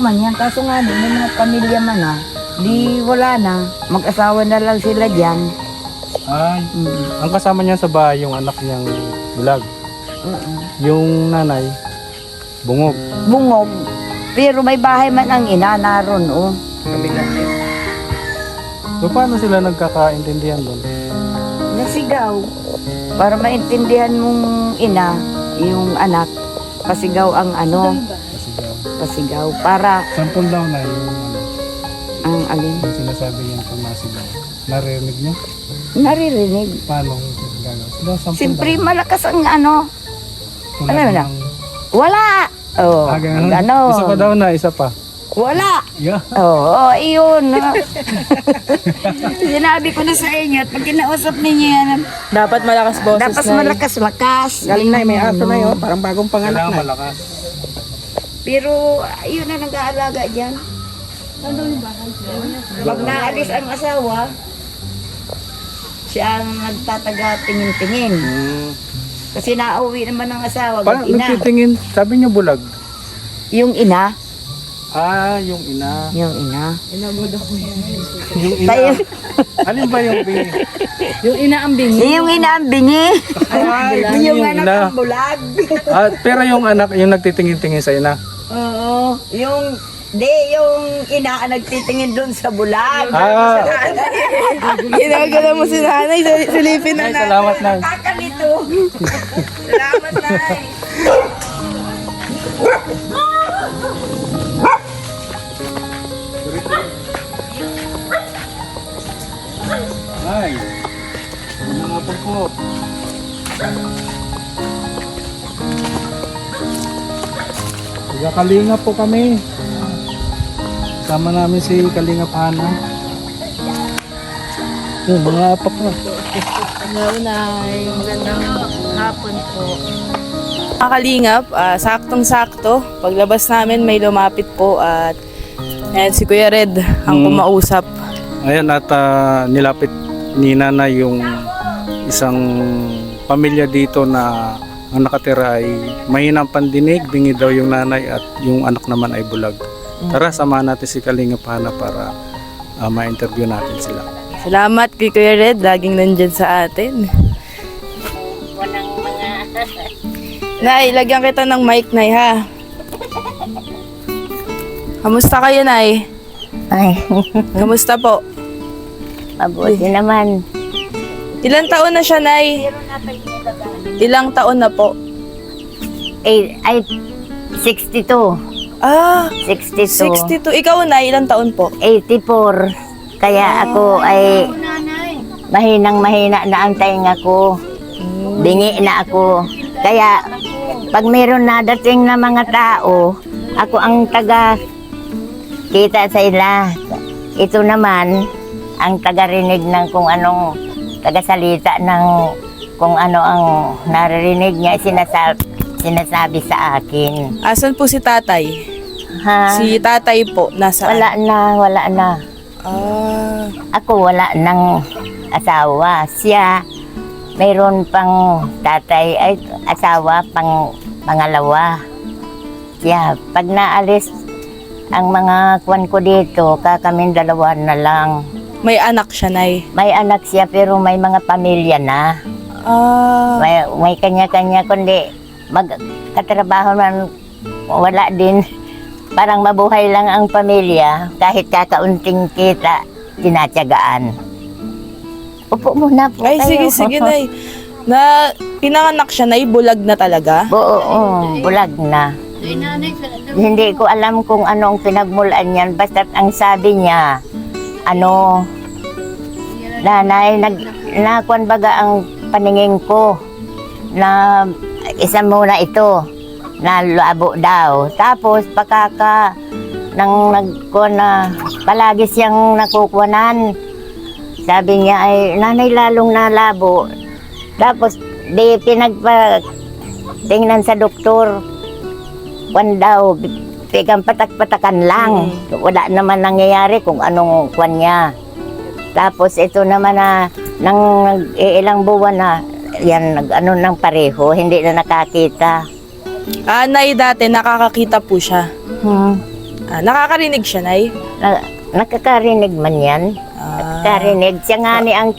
man yan, kaso nga may mga pamilya man di wala na, mag-asawa na lang sila dyan. Ay, ang kasama niya sa bahay yung anak niyang bulag. Yung nanay, bungog. Bungog, pero may bahay man ang ina naroon, So paano sila nagkakaintindihan doon? Nasigaw, para maintindihan mong ina, yung anak, pasigaw ang Pasigaw. pasigaw, para Sampol daw na yung ang alin, yung sinasabi niya kung nasigaw. Narinig niyo? naririnig. Paano gagawin? Sila sampol Siyempre daw. malakas ang Tulad alam mo na. ng- wala. Oh, ganun. Isa pa daw na, isa pa. wala. Yeah. Oo, iyon. Sinabi ko na sa inyo, at pag kinausap ninyo yan, Dapat malakas boses dapat na. malakas-lakas. Galing na, may aso na yun. Parang bagong panganak Kailangan na. malakas. Pero, yun na nag-aalaga dyan. Pag naalis ang asawa, siya ang nagtataga tingin-tingin. Kasi nauwi naman ang asawa, Parang ina. nagtitingin, sabi niyo bulag. Yung ina, Ah, yung ina. yung ina. Yung ina. Tayo, Alin ba yung bingi? Yung inaambing. yung ina ang bingi. Ay, Yung yung anak ina. ang bulag. Pero yung anak, yung nagtitingin-tingin sa ina. Oo. Yung ina ang nagtitingin doon sa bulag. Ah, Ginagala mo si nanay, silipin ay, salamat na. Kakalito. Salamat, Nay. Ay, mga po. Kalinga po kami. Kasama namin si Kalinga Pana. Yung mga apak na. Hello, Nay. Magandang hapon po. Mga kalingap, saktong-sakto. Paglabas namin may lumapit po at ayan, si Kuya Red ang kumausap. Ayan, at nilapit ni Nanay yung isang pamilya dito na ang nakatira ay mahinang pandinig, bingi daw yung nanay at yung anak naman ay bulag. Tara, samahan natin si Kalinga Pana para ma-interview natin sila. Salamat kay Kuya Red, laging nandyan sa atin. Nay, lagyan kita ng mic, Nay, ha? Kamusta kayo, Nay? Ay, Kamusta po? mabuti naman. Ilang taon na siya, Nay? Ilang taon na po? Ay, 62. Ah, 62. 62. Ikaw, Nay, ilang taon po? 84. Kaya ako ay mahinang-mahina na ang tainga ko. Bingi na ako. Kaya pag meron na dating na mga tao, ako ang taga kita sa ila. Ito naman ang taga-rinig ng kung anong taga-salita ng kung ano ang naririnig niya sinasabi sa akin. Asan po si tatay? Ha? Si tatay po, nasaan? Wala na. Ah, Ako wala ng asawa. Siya mayroon pang tatay ay asawa pangalawa. Siya pag naalis ang mga kwan ko dito, kaming dalawa na lang. may anak siya, Nay. May anak siya pero may mga pamilya na. Ah, May kanya-kanya kundi magkatrabaho man wala din. Parang mabuhay lang ang pamilya kahit kakaunting kita tinatyagaan. Upo muna po ay, tayo. sige, Nay. Na, pinanganak siya, Nay, bulag na talaga? Oo, bulag na. Hindi ko alam kung ano ang pinagmulan niyan. Basta ang sabi niya, nanay, nakuan baga ang paningin ko na isa muna ito na labo daw. Tapos nang nagkuhan na palagi siyang nakukuhanan. Sabi niya ay nanay lalong nalabo. Tapos di tingnan sa doktor. Kwan daw, pigang patak-patakan lang. Wala naman nangyayari kung anong kwan niya. Tapos ito naman na nang ilang buwan na yan nag-ano ng pareho, hindi na nakakita. Ah, Nay, dati nakakakita po siya. Nakakarinig siya, Nay? Nakakarinig man yan. Nakakarinig. Siya nga ni ang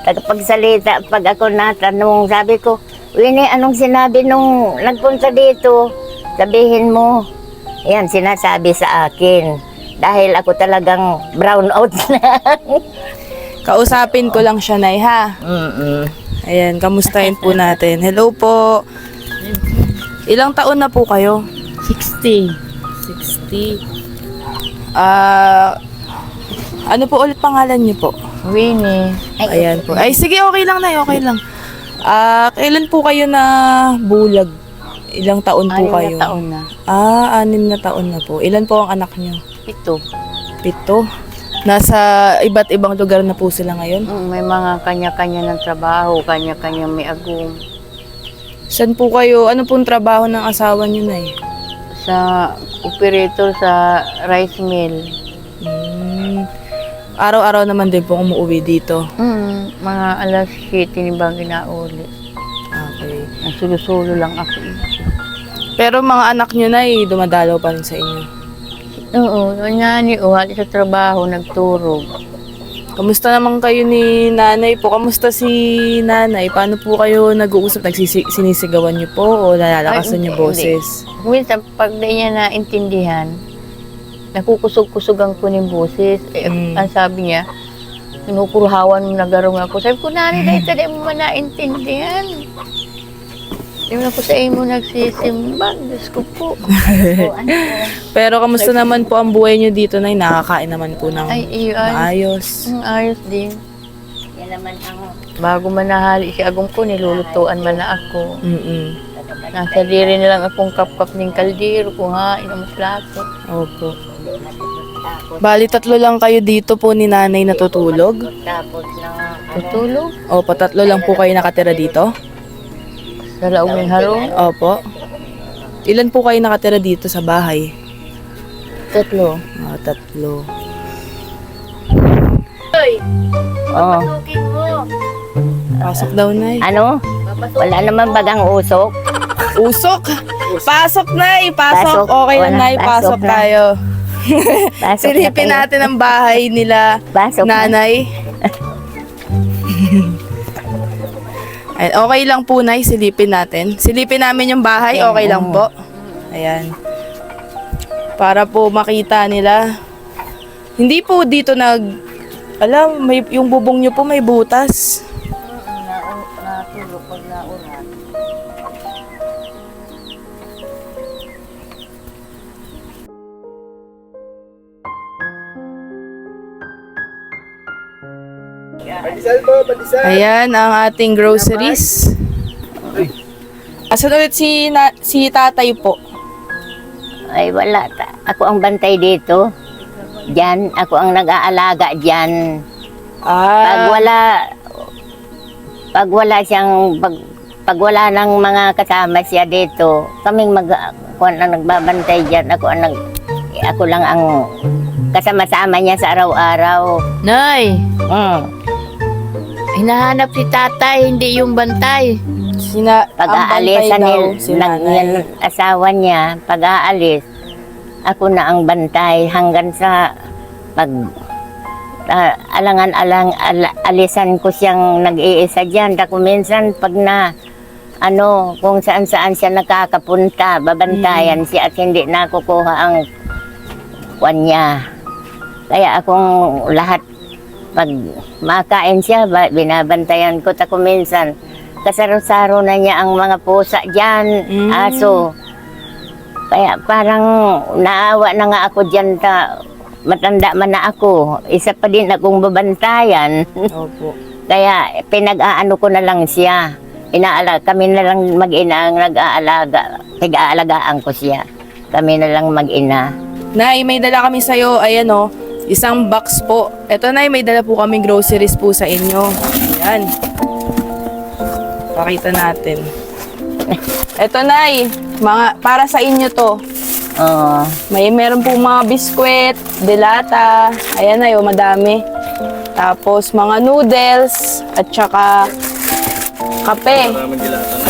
tagapagsalita. Pag ako natanong, sabi ko, Winnie, anong sinabi nung nagpunta dito? Sabihin mo. Yan, sinasabi sa akin. Dahil ako talagang brown out na. Kausapin ko lang siya, Nay, ha? Ayan, kamustahin po natin. Hello po. Ilang taon na po kayo? 60. 60. Ano po ulit pangalan niyo po? Winnie. Ayan po. Ay, sige, okay lang, Nay, okay lang. Kailan po kayo na bulag? Ilang taon po kayo? 6 taon na. 6 na taon na po. Ilan po ang anak niyo? 7. 7. Nasa iba't ibang lugar na po sila ngayon? May mga kanya-kanya ng trabaho, kanya-kanya may agum. Saan po kayo? Ano pong trabaho ng asawa niyo, Nay? Sa operator sa rice mill. Araw-araw naman din po umuwi dito. Mga alas 7 ni ba ginauli. Okay. Nasulo-sulo lang ako. Pero mga anak niyo, Nay, dumadalaw pa rin sa inyo. Oo, nani hali sa trabaho, nagturog. Kamusta naman kayo ni nanay po? Kamusta si nanay? Paano po kayo nag-uusap? Sinisigawan niyo po o nalalakasan niyo boses? Minsan, pag di niya naintindihan, nakukusog-kusugan ko ng boses. Ang sabi niya, kinukurhawan mo na garong ako. Sabi ko, nani, dahil tadi mo man naintindihan. Hindi mo na po sa imo nagsisimbang. Diyos ko po. Pero kamusta naman po ang buhay niyo dito, Nay? Nakakain naman po ng maayos. Ayos din. Yan naman ang... Bago man nahali si agong ko, nilulutuan man na ako. Nasa diri na lang akong kap-kap ng kaldero kung hain ang plato. Opo. Bali, 3 lang kayo dito po ni nanay natutulog? Tapos na... Tutulog? Opo, 3 lang po kayo nakatira dito? Sa laog ng harong? Opo. Ilan po kayo nakatira dito sa bahay? 3. 3. Oo. Pasok daw, Nay. Ano? Wala naman bagang usok. Usok! Pasok, Nay! Pasok! Pasok. Okay lang, Wala, Nay. Pasok pasok na. tayo. Pasok Silipin na natin ang bahay nila, Pasok na. nanay. Ayan, okay lang po, Nay. Silipin natin. Silipin namin yung bahay. Okay lang po. Ayan. Para po makita nila. Hindi po dito alam, yung bubong nyo po may butas. Natulog pag naulan. Ayan ang ating groceries. Asan ulit si tatay po? Ay wala. Ako ang bantay dito. Diyan. Ako ang nag-aalaga diyan. Pag wala siyang... Pag wala ng mga kasama siya dito, kaming ang nagbabantay diyan. Ako lang ang kasama-sama niya sa araw-araw. Nay, hinahanap si tatay, hindi yung bantay. Pag aalis ng asawa niya, pag aalis, ako na ang bantay hanggang sa pag alisan ko siyang nag-iisa dyan. Dako minsan pag kung saan-saan siya nakakapunta, babantayan siya at hindi nakukuha ang kwan niya. Kaya akong lahat, pag makain siya, binabantayan ko. Tako minsan, kasaro-saro na niya ang mga pusa dyan, aso. Kaya parang naawa na nga ako dyan, matanda man na ako. Isa pa din akong babantayan. Opo. Kaya pinag-aano ko na lang siya. Kami na lang mag-ina ang nag-aalaga. Nag-aalagaan ko siya. Kami na lang mag-ina. Nay, may dala kami sa'yo. Ayan o. Isang box po. Eto, Nay, may dala po kaming groceries po sa inyo. Ayan. Pakita natin. Eto, Nay. Para sa inyo to. Meron po mga biskwit, delata. Ayan, Nay, madami. Tapos mga noodles at saka kape.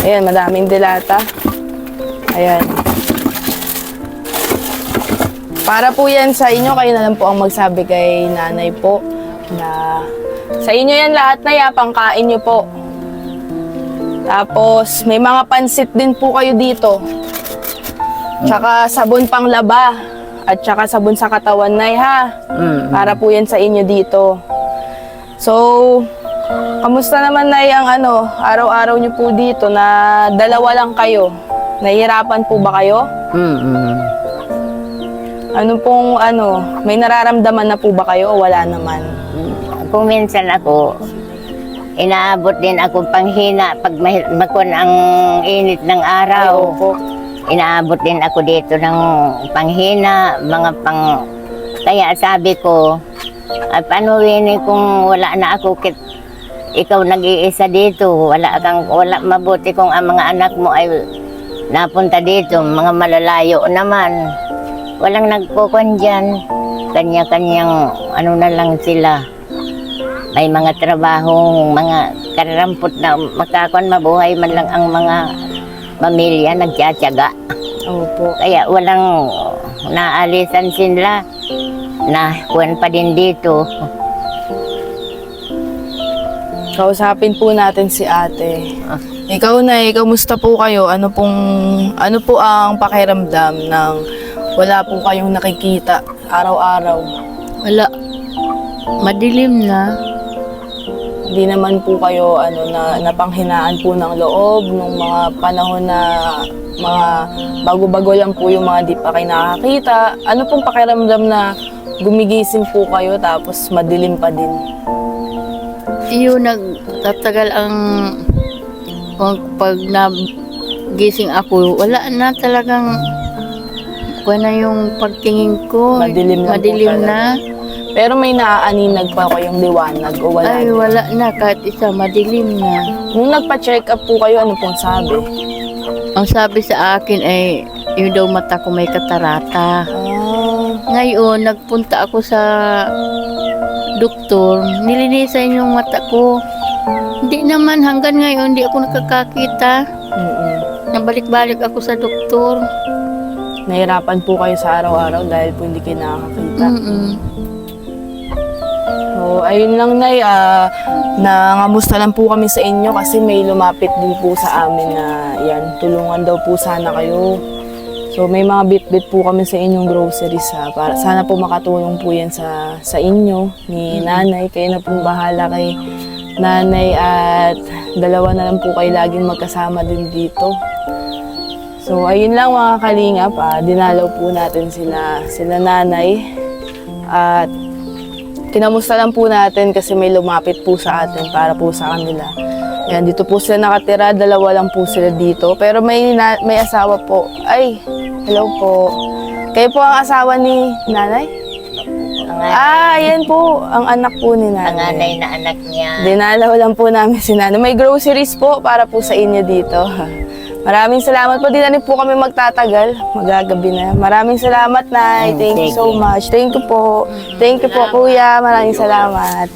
Ayan, madaming delata. Ayan. Para po yan sa inyo, kayo na lang po ang magsabi kay nanay po na sa inyo yan lahat na ya, pangkain nyo po. Tapos may mga pansit din po kayo dito. Tsaka sabon pang laba at tsaka sabon sa katawan nay ha. Para po yan sa inyo dito. So, kamusta naman nay ang araw-araw nyo po dito na dalawa lang kayo? Nahihirapan po ba kayo? Ano pong may nararamdaman na po ba kayo o wala naman? Kung minsan ako, inaabot din ako panghina pag makon ang init ng araw. Opo. Inaabot din ako dito ng panghina, kaya sabi ko, ay paano Winnie kung wala na ako, ikaw nag-iisa dito, wala mabuti kung ang mga anak mo ay napunta dito, mga malalayo naman. Walang nagkukuhan dyan. Kanya-kanyang na lang sila. May mga trabaho, mga kararampot na makakuan mabuhay man lang ang mga pamilya nagtsatsaga. Opo. Kaya walang naalisan sila na kuwan pa din dito. Kausapin po natin si ate. Ikaw na, kamusta po kayo? Ano po ang pakiramdam ng wala po kayong nakikita araw-araw? Wala. Madilim na. Hindi naman po kayo na napanghinaan po ng loob nung mga panahon na mga bago-bago lang po yung mga di pa kayo nakakita. Ano pong pakiramdam na gumigising po kayo tapos madilim pa din? Yung nagtatagal ang pag nagising ako, wala na talagang na yung pagtingin ko. Madilim lang po Madilim talaga. na. Pero may naaaninag pa kayong liwanag o wala? Ay, wala na. Kahit isa, madilim na. Nung nagpa-check up po kayo, ano pong sabi? Ang sabi sa akin ay, yung daw mata ko may katarata. Ngayon, nagpunta ako sa doktor. Nilinisan yung mata ko. Hindi naman, hanggang ngayon, hindi ako nakakakita. Nabalik-balik ako sa doktor. Nahirapan po kayo sa araw-araw dahil po hindi kayo nakakakita. So, ayun lang, Nay. Nangamusta lang po kami sa inyo kasi may lumapit din po sa amin na tulungan daw po sana kayo. So, may mga bit-bit po kami sa inyong groceries para sana po makatulong po yan sa inyo ni nanay. Kayo na pong bahala kay nanay at dalawa na lang po kayo laging magkasama din dito. So, ayun lang mga kalingap. Dinalaw po natin sila nanay. At kinamusta lang po natin kasi may lumapit po sa atin para po sa kanila. Yan, dito po sila nakatira, dalawa lang po sila dito. Pero may asawa po. Ay, hello po. Kayo po ang asawa ni nanay? Yan po, ang anak po ni nanay. Ang nanay na anak niya. Dinalaw lang po namin si nanay. May groceries po para po sa inyo dito. Maraming salamat po. Di na rin po kami magtatagal. Magagabi na. Maraming salamat, Nay. Thank you so much. Thank you po. Thank you po, Kuya. Maraming salamat.